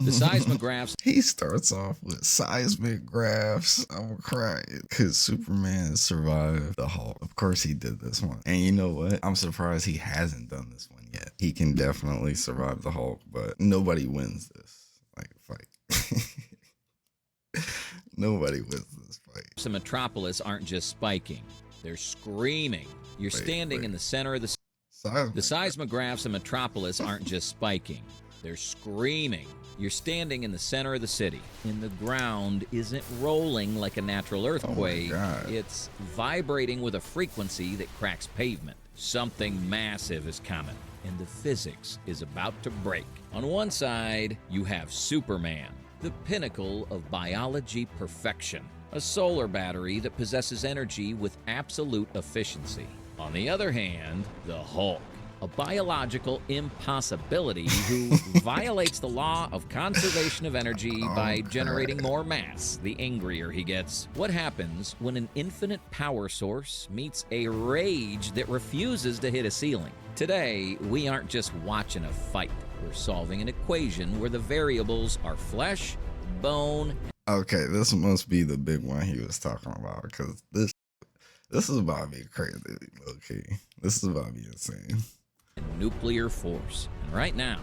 The seismographs He starts off with seismic graphs. I'm crying. Could Superman survive the Hulk? Of course he did this one. And you know what? I'm surprised he hasn't done this one yet. He can definitely survive the Hulk, but nobody wins this fight. Nobody wins this fight. in Metropolis aren't just spiking, they're screaming. You're standing in the center of the seismographs in Metropolis aren't just spiking, they're screaming. You're standing in the center of the city, and the ground isn't rolling like a natural earthquake. It's vibrating with a frequency that cracks pavement. Something massive is coming, and the physics is about to break. On one side, you have Superman, the pinnacle of biology perfection, a solar battery that possesses energy with absolute efficiency. On the other hand, the Hulk, a biological impossibility who violates the law of conservation of energy by generating more mass the angrier he gets. What happens when an infinite power source meets a rage that refuses to hit a ceiling? Today, we aren't just watching a fight. We're solving an equation where the variables are flesh, bone. Okay, this must be the big one he was talking about, because this is about to be crazy. Okay, this is about to be insane. Nuclear force. And right now,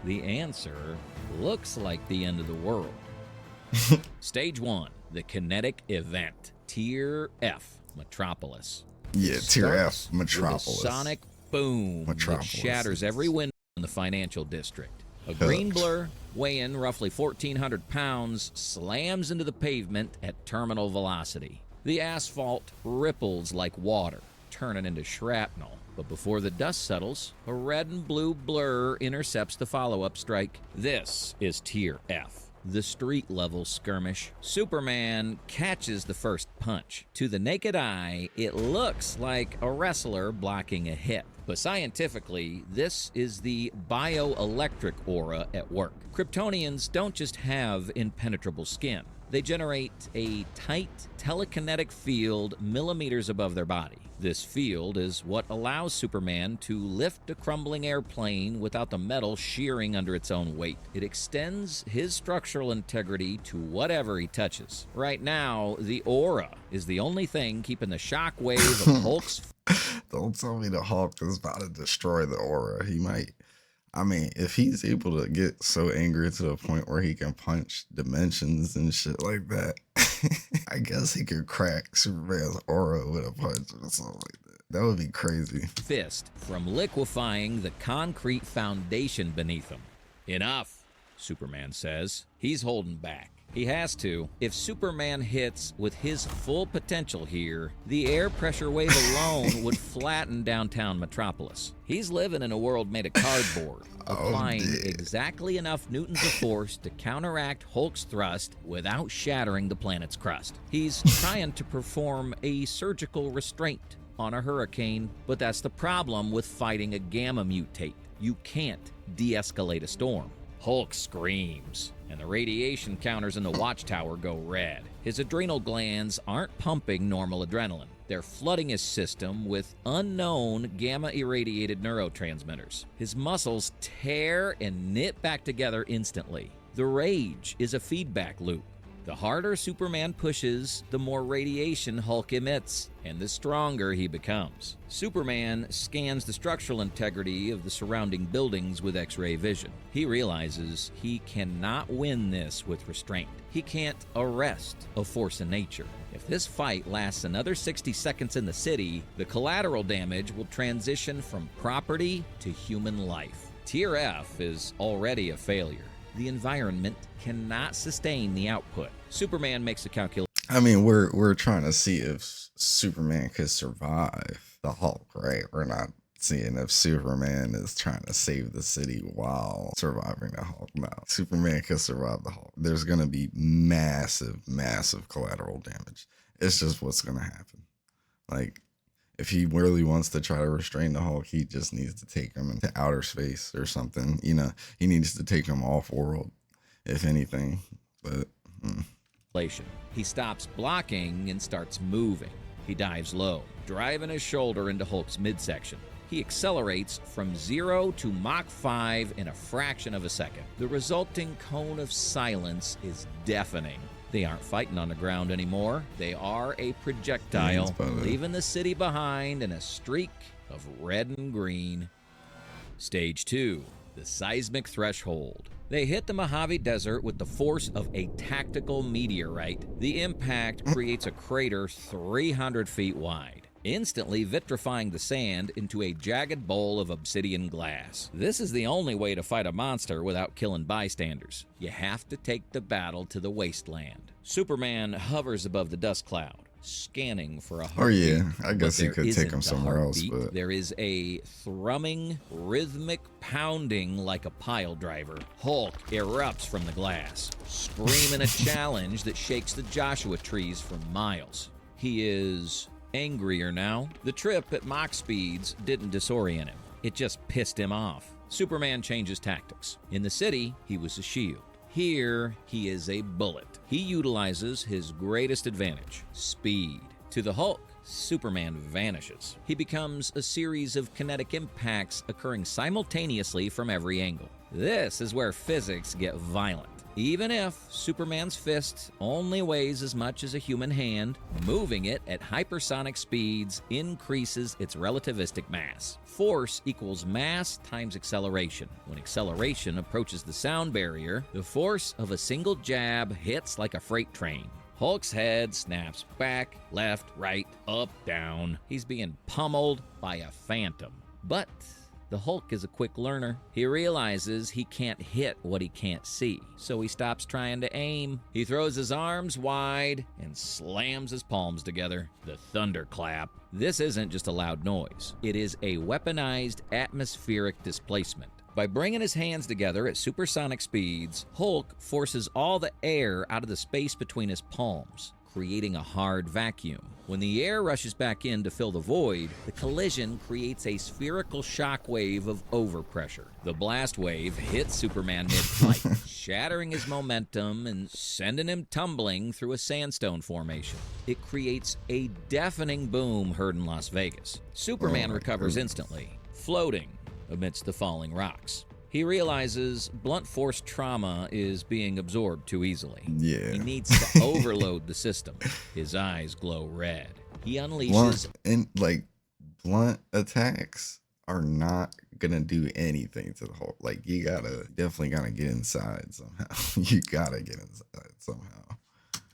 the answer looks like the end of the world. Stage 1, the kinetic event. Tier F, Metropolis. Yeah, Tier F, Metropolis. With a sonic boom that shatters every window in the financial district. A green blur, weighing roughly 1,400 pounds, slams into the pavement at terminal velocity. The asphalt ripples like water, turning into shrapnel. But before the dust settles, a red and blue blur intercepts the follow-up strike. This is Tier F, the street-level skirmish. Superman catches the first punch. To the naked eye, it looks like a wrestler blocking a hit. But scientifically, this is the bioelectric aura at work. Kryptonians don't just have impenetrable skin. They generate a tight telekinetic field millimeters above their body. This field is what allows Superman to lift a crumbling airplane without the metal shearing under its own weight. It extends his structural integrity to whatever he touches. Right now, the aura is the only thing keeping the shockwave of Hulk's... Don't tell me the Hulk is about to destroy the aura. He might. I mean, if he's able to get so angry to the point where he can punch dimensions and shit like that, I guess he could crack Superman's aura with a punch or something like that. That would be crazy. Fist from liquefying the concrete foundation beneath him. Enough, Superman says. He's holding back. He has to. If Superman hits with his full potential here, the air pressure wave alone would flatten downtown Metropolis. He's living in a world made of cardboard, applying exactly enough newtons of force to counteract Hulk's thrust without shattering the planet's crust. He's trying to perform a surgical restraint on a hurricane, but that's the problem with fighting a gamma mutate. You can't de-escalate a storm. Hulk screams, and the radiation counters in the watchtower go red. His adrenal glands aren't pumping normal adrenaline. They're flooding his system with unknown gamma-irradiated neurotransmitters. His muscles tear and knit back together instantly. The rage is a feedback loop. The harder Superman pushes, the more radiation Hulk emits, and the stronger he becomes. Superman scans the structural integrity of the surrounding buildings with X-ray vision. He realizes he cannot win this with restraint. He can't arrest a force in nature. If this fight lasts another 60 seconds in the city, the collateral damage will transition from property to human life. Tier F is already a failure. The environment cannot sustain the output. Superman makes a calculation. I mean, we're trying to see if Superman could survive the Hulk, right? We're not seeing if Superman is trying to save the city while surviving the Hulk. No, Superman could survive the Hulk. There's going to be massive collateral damage. It's just what's going to happen. Like, if he really wants to try to restrain the Hulk, he just needs to take him into outer space or something. You know, he needs to take him off world, if anything. But he stops blocking and starts moving. He dives low, driving his shoulder into Hulk's midsection. He accelerates from 0 to Mach 5 in a fraction of a second. The resulting cone of silence is deafening. They aren't fighting on the ground anymore. They are a projectile, leaving the city behind in a streak of red and green. Stage 2, the seismic threshold. They hit the Mojave Desert with the force of a tactical meteorite. The impact creates a crater 300 feet wide, instantly vitrifying the sand into a jagged bowl of obsidian glass. This is the only way to fight a monster without killing bystanders. You have to take the battle to the wasteland. Superman hovers above the dust cloud, scanning for a heartbeat. Oh yeah, I guess he could take him somewhere else, but there is a thrumming, rhythmic pounding like a pile driver. Hulk erupts from the glass, screaming a challenge that shakes the Joshua trees for miles. He is angrier now. The trip at Mach speeds didn't disorient him. It just pissed him off. Superman changes tactics. In the city, he was a shield. Here, he is a bullet. He utilizes his greatest advantage, speed. To the Hulk, Superman vanishes. He becomes a series of kinetic impacts occurring simultaneously from every angle. This is where physics get violent. Even if Superman's fist only weighs as much as a human hand, moving it at hypersonic speeds increases its relativistic mass. Force equals mass times acceleration. When acceleration approaches the sound barrier, the force of a single jab hits like a freight train. Hulk's head snaps back, left, right, up, down. He's being pummeled by a phantom. But the Hulk is a quick learner. He realizes he can't hit what he can't see, so he stops trying to aim. He throws his arms wide and slams his palms together. The thunderclap. This isn't just a loud noise. It is a weaponized atmospheric displacement. By bringing his hands together at supersonic speeds, Hulk forces all the air out of the space between his palms, creating a hard vacuum. When the air rushes back in to fill the void, the collision creates a spherical shockwave of overpressure. The blast wave hits Superman mid-flight, shattering his momentum and sending him tumbling through a sandstone formation. It creates a deafening boom heard in Las Vegas. Superman recovers instantly, floating amidst the falling rocks. He realizes blunt force trauma is being absorbed too easily. yeah, He needs to overload the system. His eyes glow red. He unleashes... blunt attacks are not gonna do anything to the Hulk. Like, you definitely gotta get inside somehow. You gotta get inside somehow.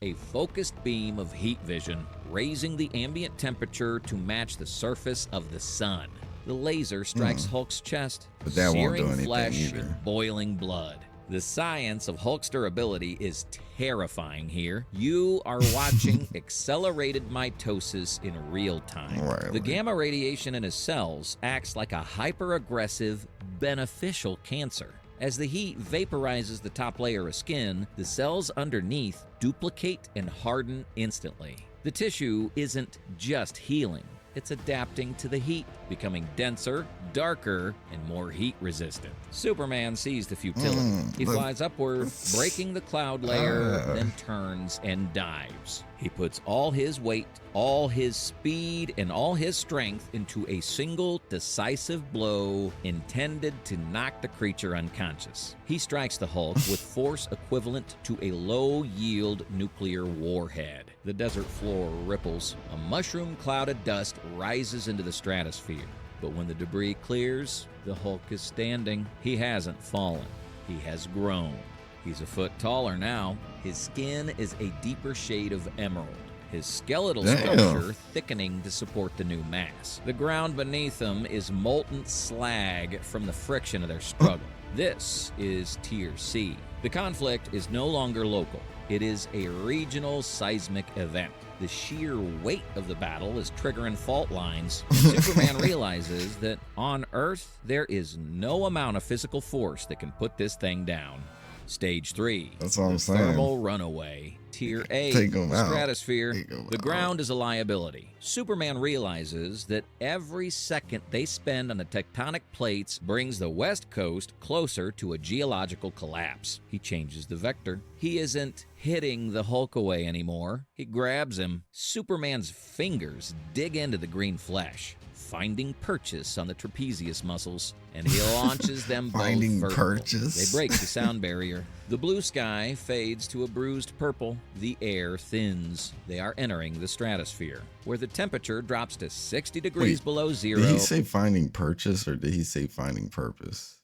A focused beam of heat vision, raising the ambient temperature to match the surface of the sun. The laser strikes Hulk's chest, But that won't do searing anything flesh either. and boiling blood. The science of Hulk's durability is terrifying here. You are watching accelerated mitosis in real time. The gamma radiation in his cells acts like a hyper-aggressive, beneficial cancer. As the heat vaporizes the top layer of skin, the cells underneath duplicate and harden instantly. The tissue isn't just healing. It's adapting to the heat, becoming denser, darker, and more heat-resistant. Superman sees the futility. He flies upward, breaking the cloud layer, then turns and dives. He puts all his weight, all his speed, and all his strength into a single decisive blow intended to knock the creature unconscious. He strikes the Hulk with force equivalent to a low-yield nuclear warhead. The desert floor ripples. A mushroom cloud of dust rises into the stratosphere. But when the debris clears, the Hulk is standing. He hasn't fallen. He has grown. He's a foot taller now. His skin is a deeper shade of emerald. His skeletal sculpture thickening to support the new mass. The ground beneath him is molten slag from the friction of their struggle. This is Tier C. The conflict is no longer local. It is a regional seismic event. The sheer weight of the battle is triggering fault lines. Superman realizes that on Earth, there is no amount of physical force that can put this thing down. Stage 3. That's what I'm saying. Thermal runaway. Tier A. Take 'em out. Stratosphere. Take 'em The out. ground is a liability. Superman realizes that every second they spend on the tectonic plates brings the West Coast closer to a geological collapse. He changes the vector. He isn't hitting the Hulk away anymore. He grabs him. Superman's fingers dig into the green flesh. finding purchase on the trapezius muscles, and he launches them both Finding vertical. purchase? They break the sound barrier. The blue sky fades to a bruised purple. The air thins. They are entering the stratosphere, where the temperature drops to 60 degrees below zero. Did he say finding purchase or did he say finding purpose?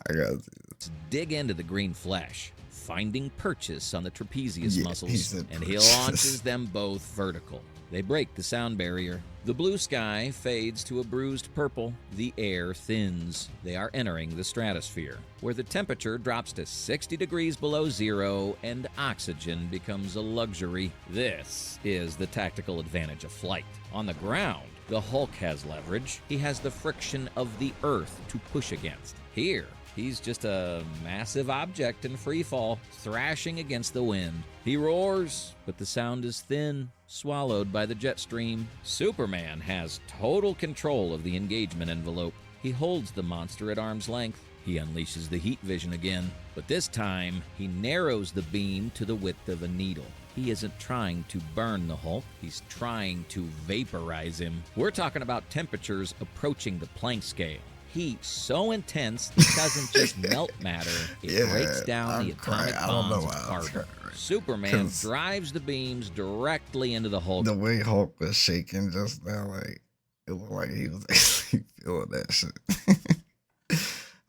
I gotta see this. Dig into the green flesh, finding purchase on the trapezius He muscles, said and he purchase. launches them both vertical. They break the sound barrier. The blue sky fades to a bruised purple. The air thins. They are entering the stratosphere, where the temperature drops to 60 degrees below zero and oxygen becomes a luxury. This is the tactical advantage of flight. On the ground, the Hulk has leverage. He has the friction of the earth to push against. Here, he's just a massive object in free fall, thrashing against the wind. He roars, but the sound is thin, swallowed by the jet stream. Superman has total control of the engagement envelope. He holds the monster at arm's length. He unleashes the heat vision again, but this time he narrows the beam to the width of a needle. He isn't trying to burn the Hulk, he's trying to vaporize him. We're talking about temperatures approaching the Planck scale. Heat so intense it doesn't just melt matter, it breaks down the atomic bonds of carbon. Superman drives the beams directly into the Hulk. The way Hulk was shaking just now, like, it looked like he was actually feeling that shit.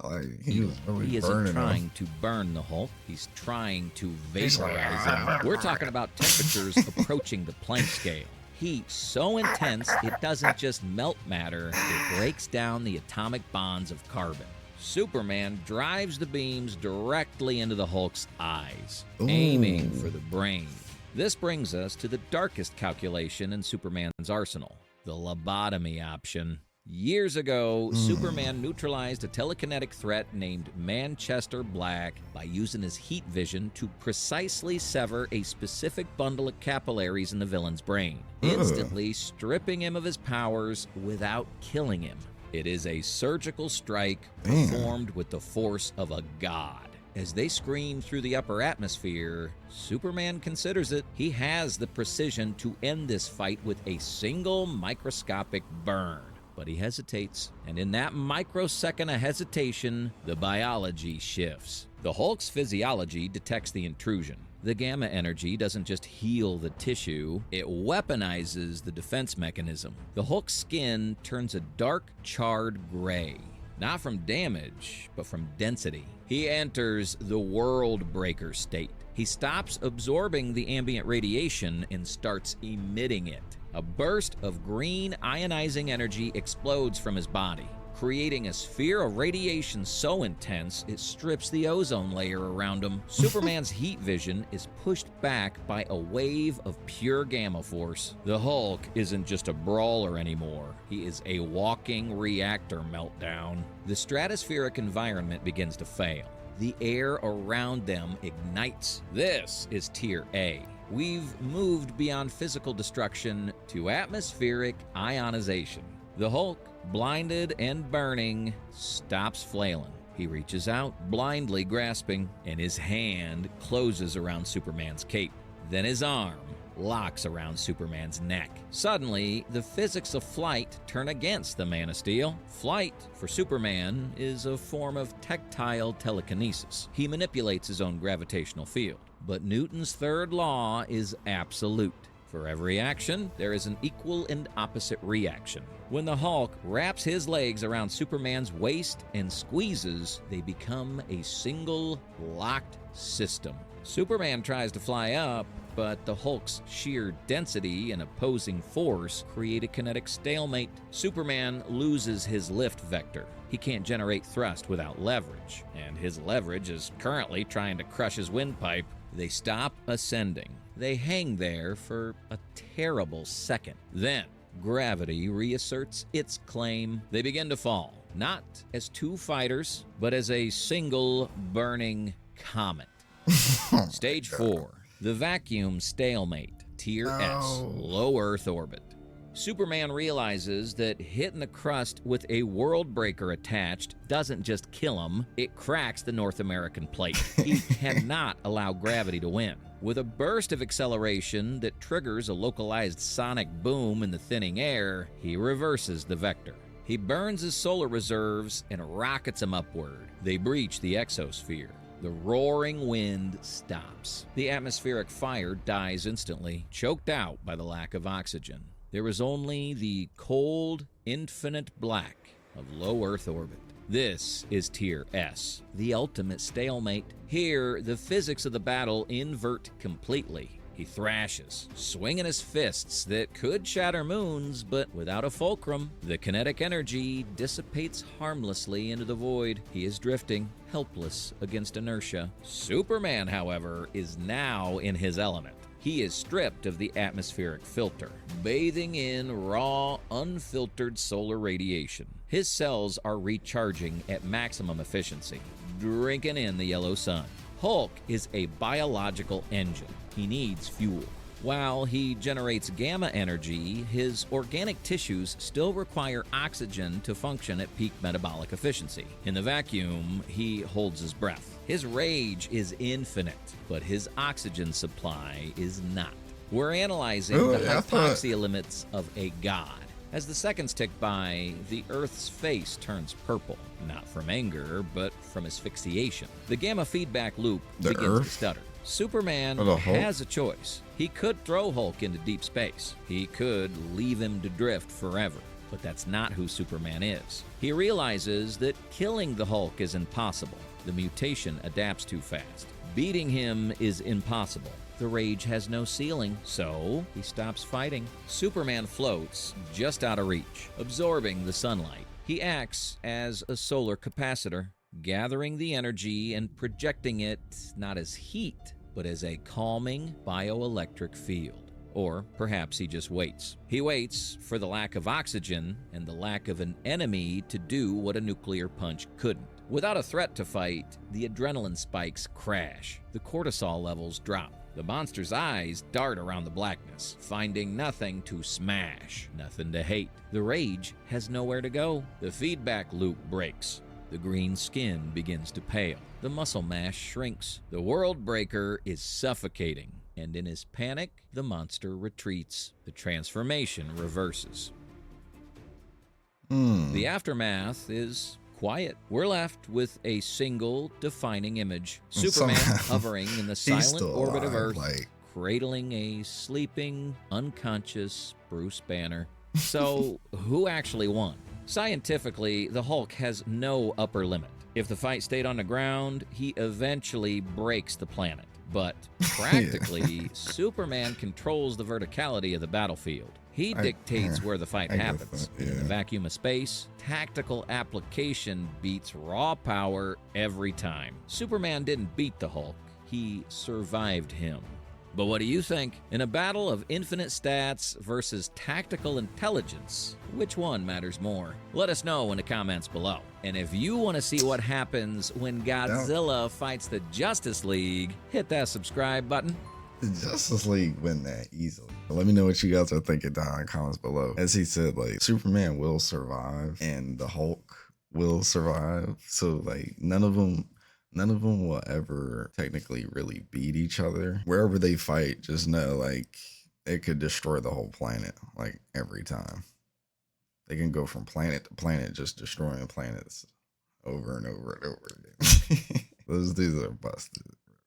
Like, he was really He burning isn't trying him. to burn the Hulk, he's trying to vaporize him. We're talking about temperatures approaching the Planck scale. Heat so intense it doesn't just melt matter, it breaks down the atomic bonds of carbon. Superman drives the beams directly into the Hulk's eyes, aiming for the brain. This brings us to the darkest calculation in Superman's arsenal, the lobotomy option. Years ago, Superman neutralized a telekinetic threat named Manchester Black by using his heat vision to precisely sever a specific bundle of capillaries in the villain's brain, instantly stripping him of his powers without killing him. It is a surgical strike performed with the force of a god. As they scream through the upper atmosphere, Superman considers it. He has the precision to end this fight with a single microscopic burn. But he hesitates, and in that microsecond of hesitation, the biology shifts. The Hulk's physiology detects the intrusion. The gamma energy doesn't just heal the tissue, it weaponizes the defense mechanism. The Hulk's skin turns a dark, charred gray. Not from damage, but from density. He enters the world breaker state. He stops absorbing the ambient radiation and starts emitting it. A burst of green ionizing energy explodes from his body, creating a sphere of radiation so intense it strips the ozone layer around him. Superman's heat vision is pushed back by a wave of pure gamma force. The Hulk isn't just a brawler anymore. He is a walking reactor meltdown. The stratospheric environment begins to fail. The air around them ignites. This is Tier A. We've moved beyond physical destruction to atmospheric ionization. The Hulk, blinded and burning, stops flailing. He reaches out, blindly grasping, and his hand closes around Superman's cape. Then his arm locks around Superman's neck. Suddenly, the physics of flight turn against the Man of Steel. Flight, for Superman, is a form of tactile telekinesis. He manipulates his own gravitational field. But Newton's third law is absolute. For every action, there is an equal and opposite reaction. When the Hulk wraps his legs around Superman's waist and squeezes, they become a single, locked system. Superman tries to fly up, but the Hulk's sheer density and opposing force create a kinetic stalemate. Superman loses his lift vector. He can't generate thrust without leverage, and his leverage is currently trying to crush his windpipe. They stop ascending. They hang there for a terrible second. Then, gravity reasserts its claim. They begin to fall, not as two fighters, but as a single burning comet. Stage 4, the vacuum stalemate, Tier S, low Earth orbit. Superman realizes that hitting the crust with a world breaker attached doesn't just kill him, it cracks the North American plate. He cannot allow gravity to win. With a burst of acceleration that triggers a localized sonic boom in the thinning air, he reverses the vector. He burns his solar reserves and rockets them upward. They breach the exosphere. The roaring wind stops. The atmospheric fire dies instantly, choked out by the lack of oxygen. There is only the cold, infinite black of low Earth orbit. This is Tier S, the ultimate stalemate. Here, the physics of the battle invert completely. He thrashes, swinging his fists that could shatter moons, but without a fulcrum. The kinetic energy dissipates harmlessly into the void. He is drifting, helpless against inertia. Superman, however, is now in his element. He is stripped of the atmospheric filter, bathing in raw, unfiltered solar radiation. His cells are recharging at maximum efficiency, drinking in the yellow sun. Hulk is a biological engine. He needs fuel. While he generates gamma energy, his organic tissues still require oxygen to function at peak metabolic efficiency. In the vacuum, he holds his breath. His rage is infinite, but his oxygen supply is not. We're analyzing the hypoxia limits of a god. As the seconds tick by, the Earth's face turns purple, not from anger, but from asphyxiation. The gamma feedback loop begins to stutter. Superman has a choice. He could throw Hulk into deep space. He could leave him to drift forever. But that's not who Superman is. He realizes that killing the Hulk is impossible. The mutation adapts too fast. Beating him is impossible. The rage has no ceiling, so he stops fighting. Superman floats just out of reach, absorbing the sunlight. He acts as a solar capacitor, gathering the energy and projecting it not as heat, but as a calming bioelectric field. Or perhaps he just waits. He waits for the lack of oxygen and the lack of an enemy to do what a nuclear punch couldn't. Without a threat to fight, the adrenaline spikes crash. The cortisol levels drop. The monster's eyes dart around the blackness, finding nothing to smash, nothing to hate. The rage has nowhere to go. The feedback loop breaks. The green skin begins to pale. The muscle mass shrinks. The world breaker is suffocating, and in his panic, the monster retreats. The transformation reverses. The aftermath is quiet. We're left with a single defining image. Superman hovering in the silent orbit of Earth, cradling a sleeping, unconscious Bruce Banner. So, who actually won? Scientifically, the Hulk has no upper limit. If the fight stayed on the ground, he eventually breaks the planet. But practically, Superman controls the verticality of the battlefield. He dictates where the fight happens. In the vacuum of space, tactical application beats raw power every time. Superman didn't beat the Hulk, he survived him. But what do you think? In a battle of infinite stats versus tactical intelligence, which one matters more? Let us know in the comments below. And if you want to see what happens when Godzilla fights the Justice League, hit that subscribe button. The Justice League win that easily. Let me know what you guys are thinking down in the comments below. As he said, like, Superman will survive and the Hulk will survive. So like none of them will ever technically really beat each other. Wherever they fight, just know like it could destroy the whole planet like every time. They can go from planet to planet, just destroying planets over and over and over again. Those dudes are busted.